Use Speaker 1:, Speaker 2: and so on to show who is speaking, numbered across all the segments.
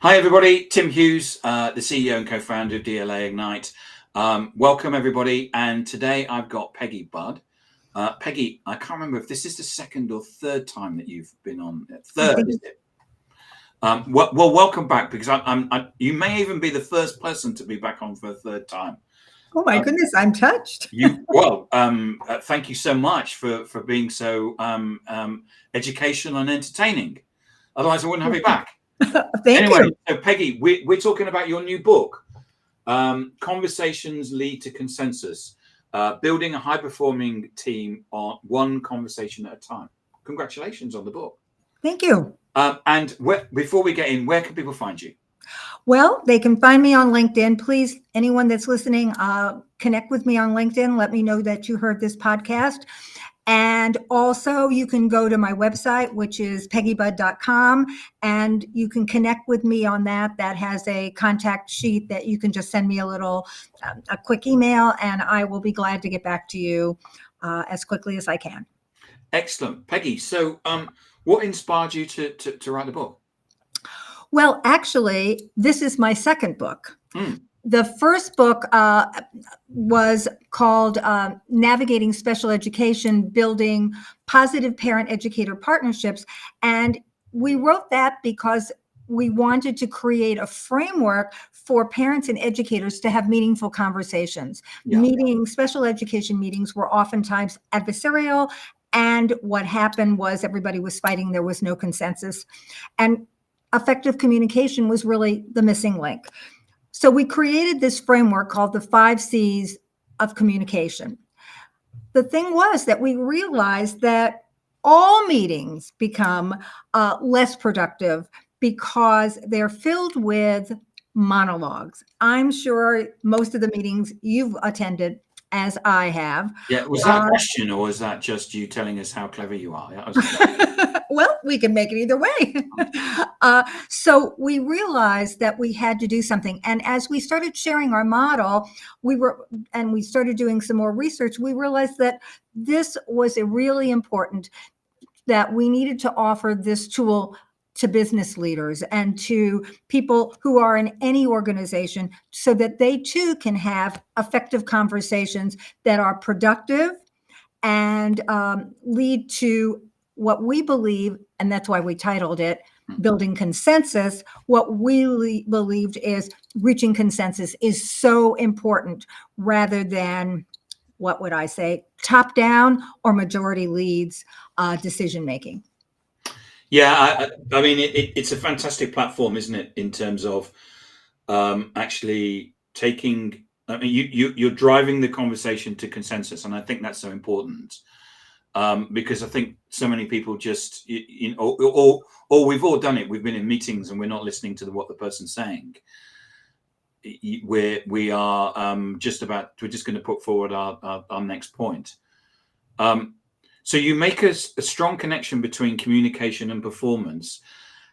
Speaker 1: Hi, everybody. Tim Hughes, the CEO and co-founder of DLA Ignite. Welcome, everybody. And today I've got Peggy Budd. Peggy, I can't remember if this is the second or third time that you've been on. Third, is it? Well, welcome back, because you may even be the first person to be back on for a third time.
Speaker 2: Oh my goodness, I'm touched.
Speaker 1: Thank you so much for being so educational and entertaining. Otherwise, I wouldn't have you back.
Speaker 2: Thank you.
Speaker 1: So Peggy, we're talking about your new book, Conversations Lead to Consensus, building a high-performing team on one conversation at a time. Congratulations on the book.
Speaker 2: Thank you.
Speaker 1: Before we get in, where can people find you?
Speaker 2: Well, they can find me on LinkedIn. Please, anyone that's listening, connect with me on LinkedIn. Let me know that you heard this podcast. And also you can go to my website, which is peggybud.com, and you can connect with me on that. That has a contact sheet that you can just send me a quick email, and I will be glad to get back to you as quickly as I can.
Speaker 1: Excellent. Peggy, so what inspired you to write the book?
Speaker 2: Well, actually, this is my second book. The first book was called Navigating Special Education, Building Positive Parent-Educator Partnerships. And we wrote that because we wanted to create a framework for parents and educators to have meaningful conversations. Special education meetings were oftentimes adversarial, and what happened was everybody was fighting. There was no consensus. And effective communication was really the missing link. So we created this framework called the 5 C's of communication. The thing was that we realized that all meetings become less productive because they're filled with monologues. I'm sure most of the meetings you've attended, as I have.
Speaker 1: Yeah, was that a question, or was that just you telling us how clever you are?
Speaker 2: Well, we can make it either way. So we realized that we had to do something. And as we started sharing our model, we started doing some more research, we realized that this was really important, that we needed to offer this tool to business leaders and to people who are in any organization, so that they too can have effective conversations that are productive and lead to what we believe, and that's why we titled it Building Consensus. What we believed is reaching consensus is so important, rather than, what would I say, top down or majority leads decision making.
Speaker 1: Yeah, I mean, it's a fantastic platform, isn't it, in terms of actually taking, I mean, you're driving the conversation to consensus, and I think that's so important, because I think so many people just, or we've all done it. We've been in meetings and we're not listening to what the person's saying. We're just going to put forward our next point. So you make a strong connection between communication and performance.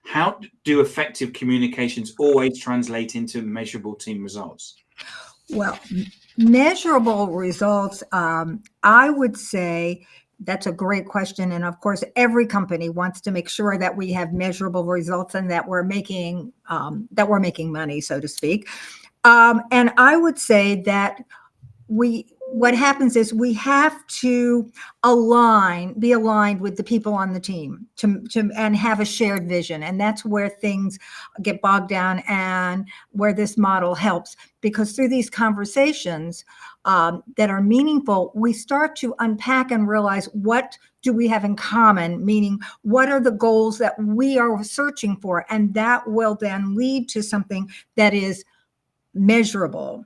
Speaker 1: How do effective communications always translate into measurable team results?
Speaker 2: Well, measurable results, I would say that's a great question. And of course, every company wants to make sure that we have measurable results and that we're making money, so to speak. And I would say that what happens is we have to be aligned with the people on the team and have a shared vision. And that's where things get bogged down, and where this model helps, because through these conversations that are meaningful, we start to unpack and realize, what do we have in common? Meaning, what are the goals that we are searching for? And that will then lead to something that is measurable.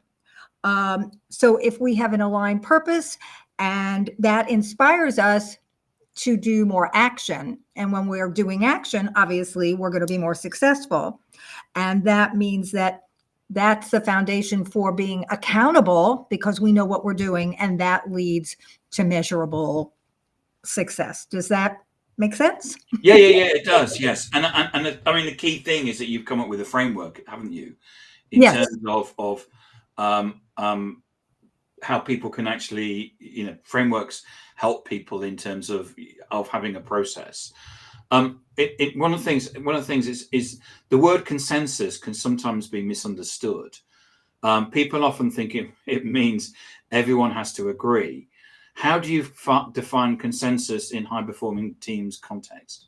Speaker 2: So if we have an aligned purpose, and that inspires us to do more action, and when we're doing action, obviously we're going to be more successful. And that means that that's the foundation for being accountable, because we know what we're doing, and that leads to measurable success. Does that make sense?
Speaker 1: Yeah, it does. Yes. And I mean, the key thing is that you've come up with a framework, haven't you? In
Speaker 2: Yes.
Speaker 1: terms of how people can actually, frameworks help people in terms of having a process. One of the things is the word consensus can sometimes be misunderstood. People often think it means everyone has to agree. How do you define consensus in high performing teams context?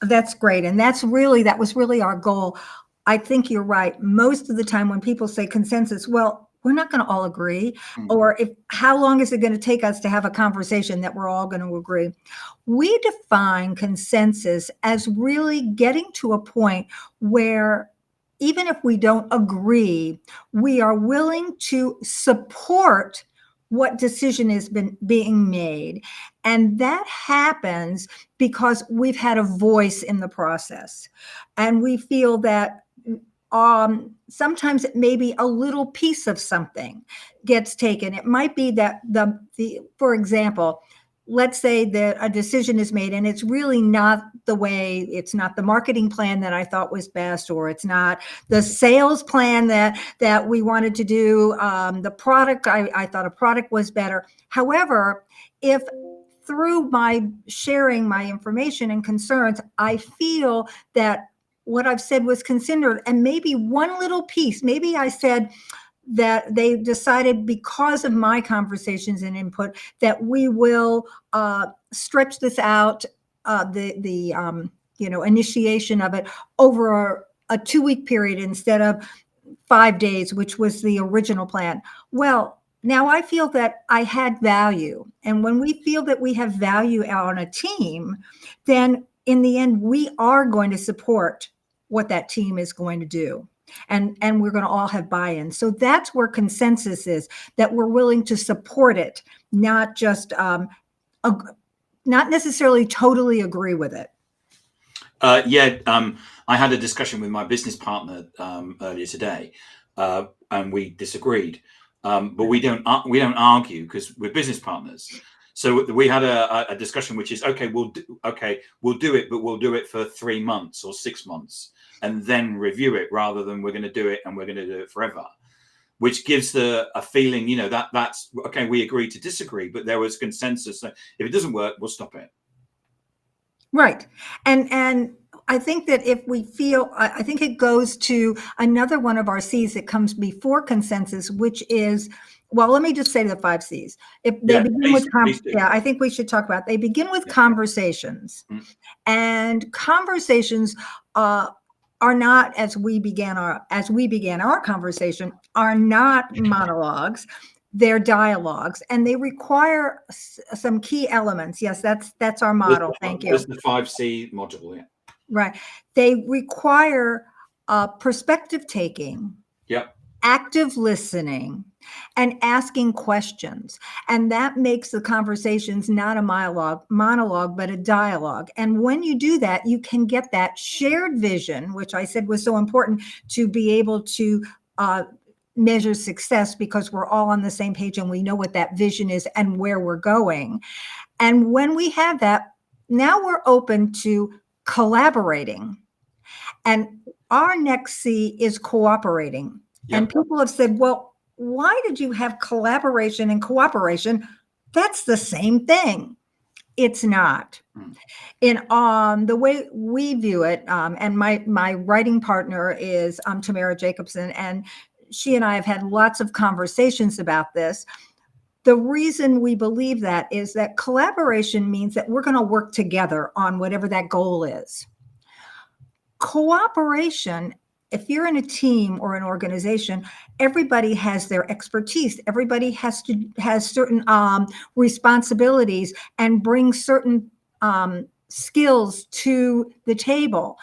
Speaker 2: That's great. And that was really our goal. I think you're right. Most of the time when people say consensus, well, we're not going to all agree.
Speaker 1: Mm.
Speaker 2: Or how long is it going to take us to have a conversation that we're all going to agree? We define consensus as really getting to a point where even if we don't agree, we are willing to support what decision is being made. And that happens because we've had a voice in the process. And we feel that sometimes it may be a little piece of something gets taken. It might be that for example, let's say that a decision is made and it's really not it's not the marketing plan that I thought was best, or it's not the sales plan that we wanted to do. The product, I thought a product was better. However, if through my sharing my information and concerns, I feel that what I've said was considered, and maybe one little piece, maybe I said that they decided because of my conversations and input that we will stretch this out, the initiation of it over a 2-week period instead of 5 days, which was the original plan. Well, now I feel that I had value. And when we feel that we have value on a team, then in the end, we are going to support what that team is going to do. And we're going to all have buy-in. So that's where consensus is, that we're willing to support it, not just not necessarily totally agree with it.
Speaker 1: I had a discussion with my business partner earlier today, and we disagreed. But we don't argue because we're business partners. So we had a discussion, which is we'll do it, but we'll do it for 3 months or 6 months, and then review it, rather than we're going to do it and we're going to do it forever, which gives a feeling, that's okay. We agree to disagree, but there was consensus. So if it doesn't work, we'll stop it.
Speaker 2: Right. And I think that if we feel, I think it goes to another one of our C's that comes before consensus, which is, well, let me just say the 5 C's. If they begin with, I think we should talk about, they begin with conversations. Mm-hmm. And conversations are not, as we began our conversation, are not monologues. They're dialogues, and they require some key elements. Yes, that's our model. Thank you.
Speaker 1: That's the 5C module. Yeah.
Speaker 2: Right. They require perspective taking.
Speaker 1: Yep.
Speaker 2: Active listening, and asking questions. And that makes the conversations not a monologue, but a dialogue. And when you do that, you can get that shared vision, which I said was so important to be able to measure success, because we're all on the same page and we know what that vision is and where we're going. And when we have that, now we're open to collaborating. And our next C is cooperating. Yep. And people have said, well, why did you have collaboration and cooperation? That's the same thing. It's not. In the way we view it, and my writing partner is Tamara Jacobson, and she and I have had lots of conversations about this. The reason we believe that is that collaboration means that we're going to work together on whatever that goal is. Cooperation, if you're in a team or an organization, everybody has their expertise. Everybody has certain responsibilities and brings certain skills to the table.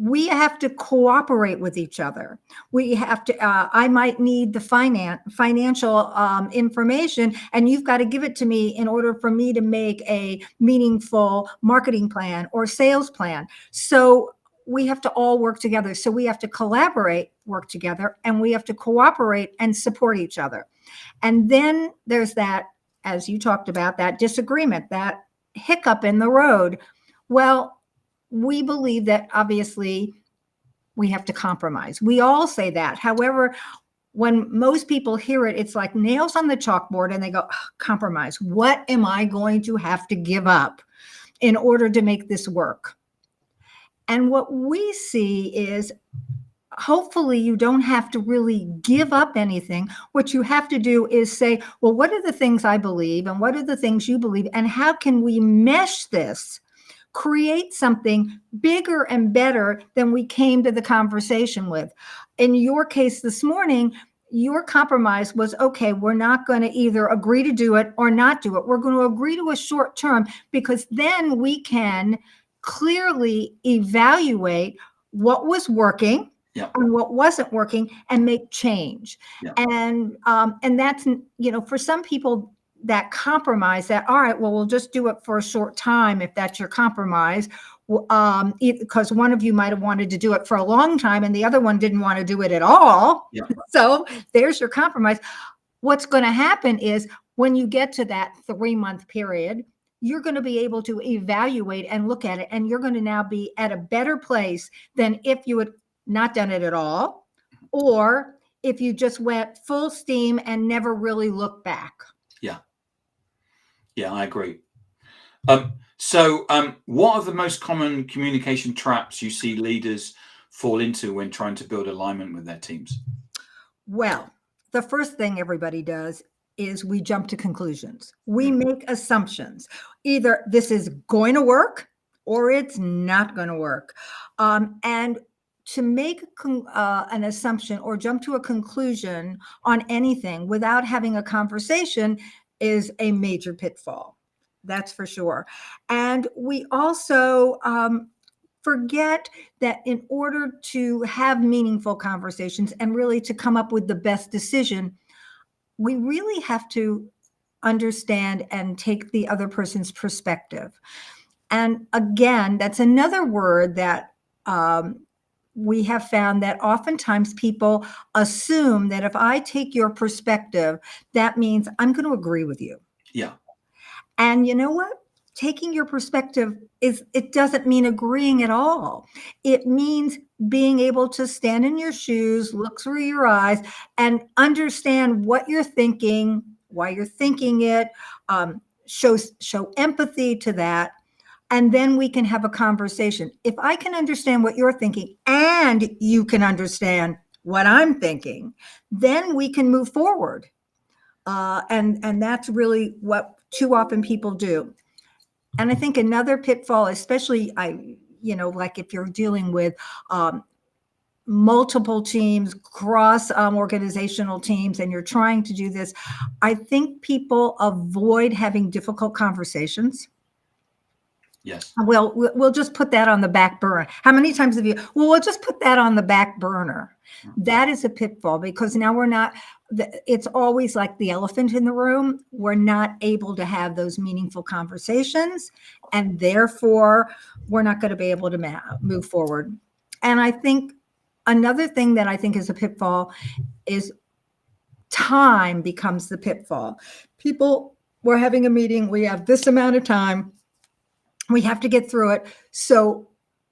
Speaker 2: We have to cooperate with each other. We have to, I might need the financial information, and you've got to give it to me in order for me to make a meaningful marketing plan or sales plan. So we have to all work together. So we have to collaborate, work together, and we have to cooperate and support each other. And then there's that, as you talked about, that disagreement, that hiccup in the road. Well, we believe that obviously we have to compromise. We all say that. However, when most people hear it, it's like nails on the chalkboard, and they go, compromise. What am I going to have to give up in order to make this work? And what we see is hopefully you don't have to really give up anything. What you have to do is say, well, what are the things I believe and what are the things you believe? And how can we mesh this, create something bigger and better than we came to the conversation with? In your case this morning, your compromise was, okay, we're not going to either agree to do it or not do it. We're going to agree to a short term, because then we can clearly evaluate what was working
Speaker 1: Yeah.
Speaker 2: and what wasn't working and make change.
Speaker 1: Yeah.
Speaker 2: And that's, for some people, that compromise, that, all right, well, we'll just do it for a short time if that's your compromise, because one of you might have wanted to do it for a long time and the other one didn't want to do it at all.
Speaker 1: Yeah.
Speaker 2: So there's your compromise. What's going to happen is when you get to that 3-month period, you're going to be able to evaluate and look at it, and you're going to now be at a better place than if you had not done it at all, or if you just went full steam and never really looked back.
Speaker 1: Yeah. Yeah, I agree. So what are the most common communication traps you see leaders fall into when trying to build alignment with their teams?
Speaker 2: Well, the first thing everybody does is we jump to conclusions. We make assumptions. Either this is going to work or it's not going to work. And to make an assumption or jump to a conclusion on anything without having a conversation is a major pitfall. That's for sure. And we also forget that in order to have meaningful conversations and really to come up with the best decision, we really have to understand and take the other person's perspective. And again, that's another word that we have found that oftentimes people assume that if I take your perspective, that means I'm going to agree with you.
Speaker 1: Yeah.
Speaker 2: And you know what? Taking your perspective it doesn't mean agreeing at all. It means being able to stand in your shoes, look through your eyes, and understand what you're thinking, why you're thinking it, show empathy to that. And then we can have a conversation. If I can understand what you're thinking and you can understand what I'm thinking, then we can move forward. And that's really what too often people do. And I think another pitfall, especially like if you're dealing with multiple teams, cross organizational teams, and you're trying to do this, I think people avoid having difficult conversations.
Speaker 1: Yes.
Speaker 2: Well, we'll just put that on the back burner. How many times have you? Well, we'll just put that on the back burner. That is a pitfall, because now we're not. It's always like the elephant in the room. We're not able to have those meaningful conversations, and therefore we're not going to be able to move forward. And I think another thing that I think is a pitfall is time becomes the pitfall. We're having a meeting. We have this amount of time. We have to get through it. So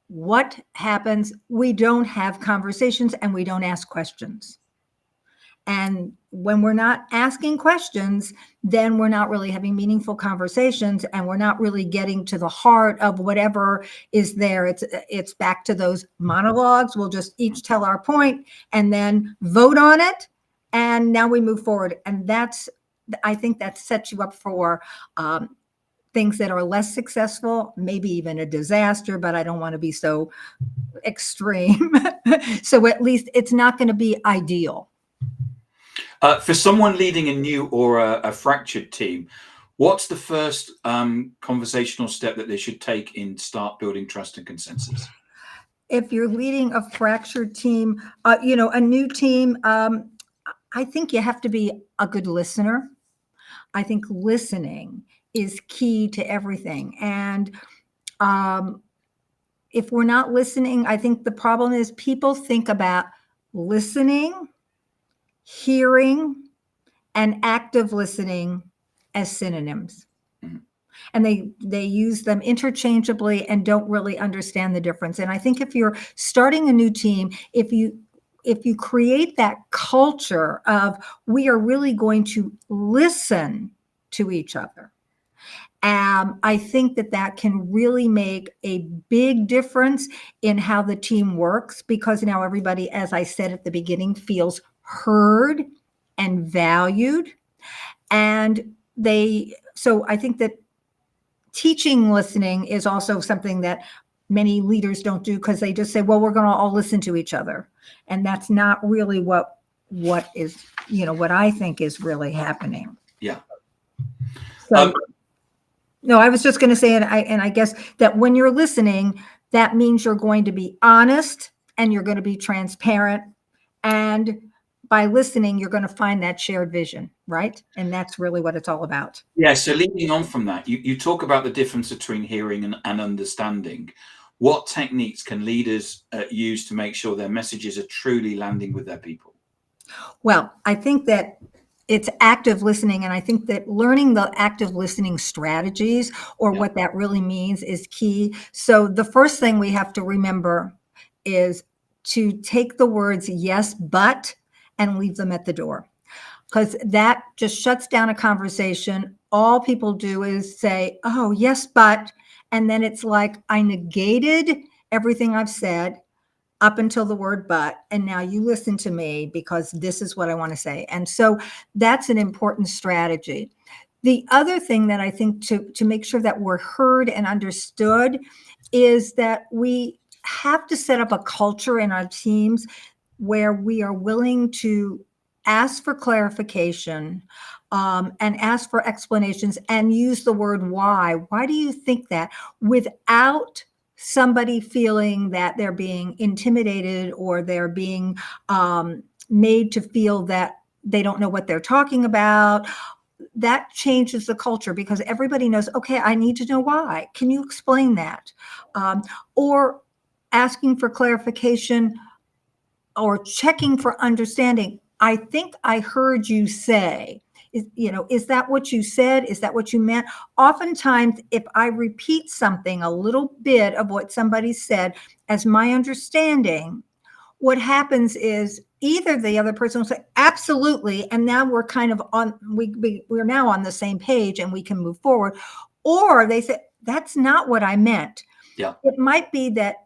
Speaker 2: what happens? We don't have conversations and we don't ask questions. And when we're not asking questions, then we're not really having meaningful conversations, and we're not really getting to the heart of whatever is there. It's back to those monologues. We'll just each tell our point and then vote on it. And now we move forward. And I think that sets you up for things that are less successful, maybe even a disaster, but I don't want to be so extreme. So at least it's not going to be ideal.
Speaker 1: For someone leading a new or a fractured team, what's the first conversational step that they should take in start building trust and consensus?
Speaker 2: If you're leading a fractured team, a new team, I think you have to be a good listener. I think listening is key to everything. And if we're not listening, I think the problem is people think about listening, hearing, and active listening as synonyms.
Speaker 1: Mhm.
Speaker 2: And they use them interchangeably and don't really understand the difference. And I think if you're starting a new team, if you create that culture of we are really going to listen to each other I think that that can really make a big difference in how the team works, because now everybody, as I said at the beginning, feels heard and valued. And so I think that teaching listening is also something that many leaders don't do, because they just say, well, we're going to all listen to each other. And that's not really what is, what I think is really happening.
Speaker 1: Yeah.
Speaker 2: So, no, I was just going to say, and I guess that when you're listening, that means you're going to be honest and you're going to be transparent. And by listening, you're going to find that shared vision, right? And that's really what it's all about.
Speaker 1: Yeah. So leading on from that, you talk about the difference between hearing and understanding. What techniques can leaders use to make sure their messages are truly landing with their people?
Speaker 2: Well, I think that it's active listening. And I think that learning the active listening strategies, or
Speaker 1: Yeah.
Speaker 2: what that really means, is key. So the first thing we have to remember is to take the words yes, but, and leave them at the door, because that just shuts down a conversation. All people do is say, oh, yes, but, and then it's like I negated everything I've said up until the word but, and now you listen to me because this is what I want to say. And so that's an important strategy. The other thing that I think to make sure that we're heard and understood is that we have to set up a culture in our teams where we are willing to ask for clarification, and ask for explanations, and use the word why. Why do you think that? Without somebody feeling that they're being intimidated, or they're being made to feel that they don't know what they're talking about. That changes the culture, because everybody knows, okay, I need to know why. Can you explain that? Or asking for clarification or checking for understanding. I think I heard you say, is that what you said? Is that what you meant? Oftentimes, if I repeat something, a little bit of what somebody said as my understanding, what happens is either the other person will say, absolutely, and now we're kind of we're now on the same page and we can move forward. Or they say, that's not what I meant.
Speaker 1: Yeah.
Speaker 2: It might be that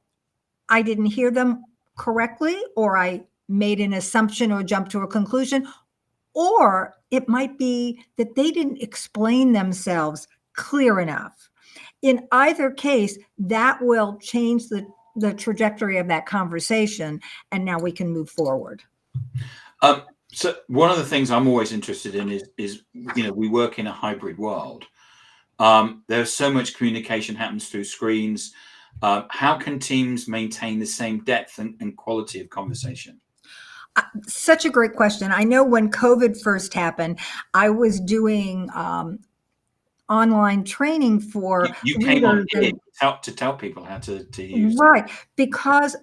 Speaker 2: I didn't hear them correctly, or I made an assumption or jumped to a conclusion, or it might be that they didn't explain themselves clear enough. In either case, that will change the trajectory of that conversation, and now we can move forward.
Speaker 1: So one of the things I'm always interested in is we work in a hybrid world. There's so much communication happens through screens. How can teams maintain the same depth and quality of conversation?
Speaker 2: Such a great question. I know when COVID first happened, I was doing online training for
Speaker 1: You came on
Speaker 2: leaders.
Speaker 1: here to tell people how to use.
Speaker 2: Right, because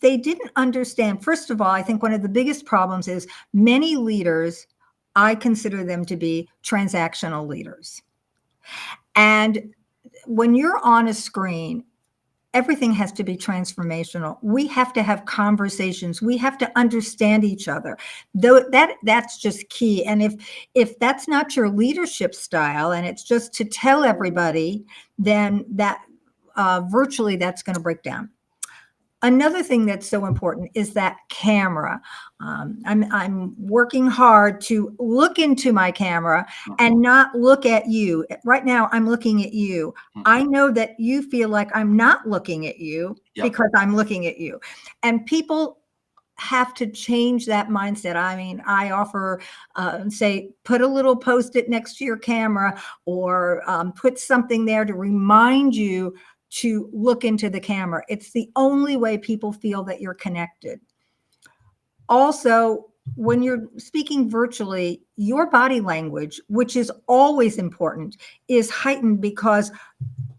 Speaker 2: they didn't understand. First of all, I think one of the biggest problems is many leaders, I consider them to be transactional leaders. And when you're on a screen, everything has to be transformational. We have to have conversations. We have to understand each other. Though that's just key. And if that's not your leadership style, and it's just to tell everybody, then that virtually that's going to break down. Another thing that's so important is that camera. I'm working hard to look into my camera and not look at you. Right now, I'm looking at you. I know that you feel like I'm not looking at you because I'm looking at you. And people have to change that mindset. I mean, I offer, say, put a little Post-it next to your camera, or put something there to remind you to look into the camera. It's the only way people feel that you're connected. Also, when you're speaking virtually, your body language, which is always important, is heightened, because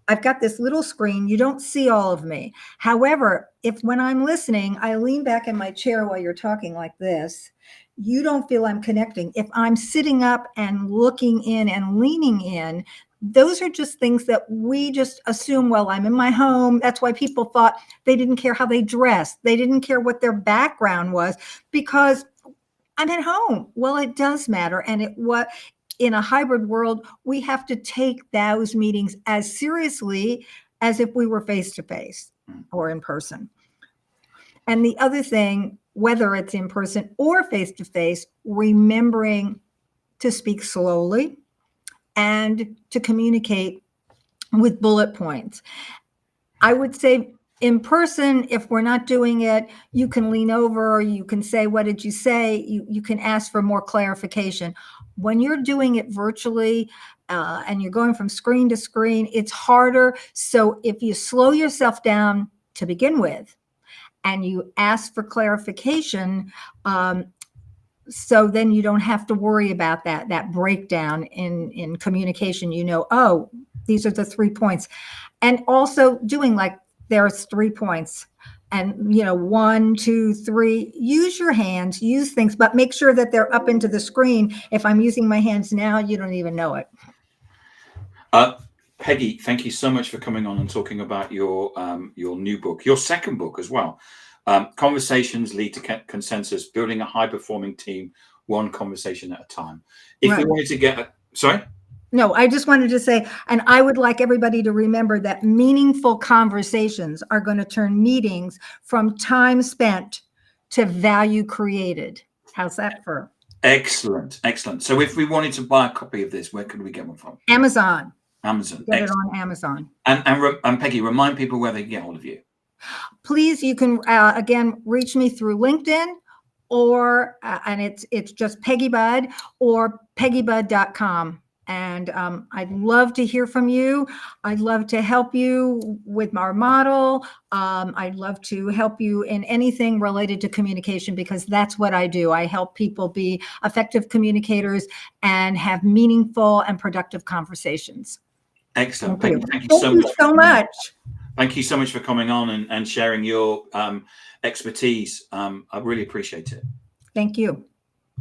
Speaker 2: I've got this little screen. You don't see all of me. However, if when I'm listening, I lean back in my chair while you're talking like this, you don't feel I'm connecting. If I'm sitting up and looking in and leaning in, those are just things that we just assume, well, I'm in my home. That's why people thought they didn't care how they dressed. They didn't care what their background was, because I'm at home. Well, it does matter. And in a hybrid world, we have to take those meetings as seriously as if we were face to face or in person. And the other thing, whether it's in person or face to face, remembering to speak slowly and to communicate with bullet points. I would say in person, if we're not doing it, you can lean over, you can say, what did you say? You can ask for more clarification. When you're doing it virtually and you're going from screen to screen, it's harder. So if you slow yourself down to begin with, and you ask for clarification, so then you don't have to worry about that breakdown in communication. You know, oh, these are the 3 points. And also doing like there's 3 points and, 1, 2, 3, use your hands, use things, but make sure that they're up into the screen. If I'm using my hands now, you don't even know it.
Speaker 1: Peggy, thank you so much for coming on and talking about your new book, your second book as well. Conversations Lead to Consensus, Building a High-Performing Team, One Conversation at a Time. If we wanted to get, sorry?
Speaker 2: No, I just wanted to say, and I would like everybody to remember that meaningful conversations are going to turn meetings from time spent to value created. How's that for?
Speaker 1: Excellent, excellent. So if we wanted to buy a copy of this, where could we get one from?
Speaker 2: Amazon.
Speaker 1: Amazon.
Speaker 2: Get it on Amazon.
Speaker 1: And Peggy, remind people where they can get hold of you.
Speaker 2: Please, you can again reach me through LinkedIn, or and it's just Peggy Bud or peggybud.com. And I'd love to hear from you. I'd love to help you with our model. I'd love to help you in anything related to communication, because that's what I do. I help people be effective communicators and have meaningful and productive conversations.
Speaker 1: Excellent.
Speaker 2: Thank you.
Speaker 1: Thank you
Speaker 2: so much.
Speaker 1: Thank you so much for coming on and sharing your expertise. I really appreciate it.
Speaker 2: Thank you.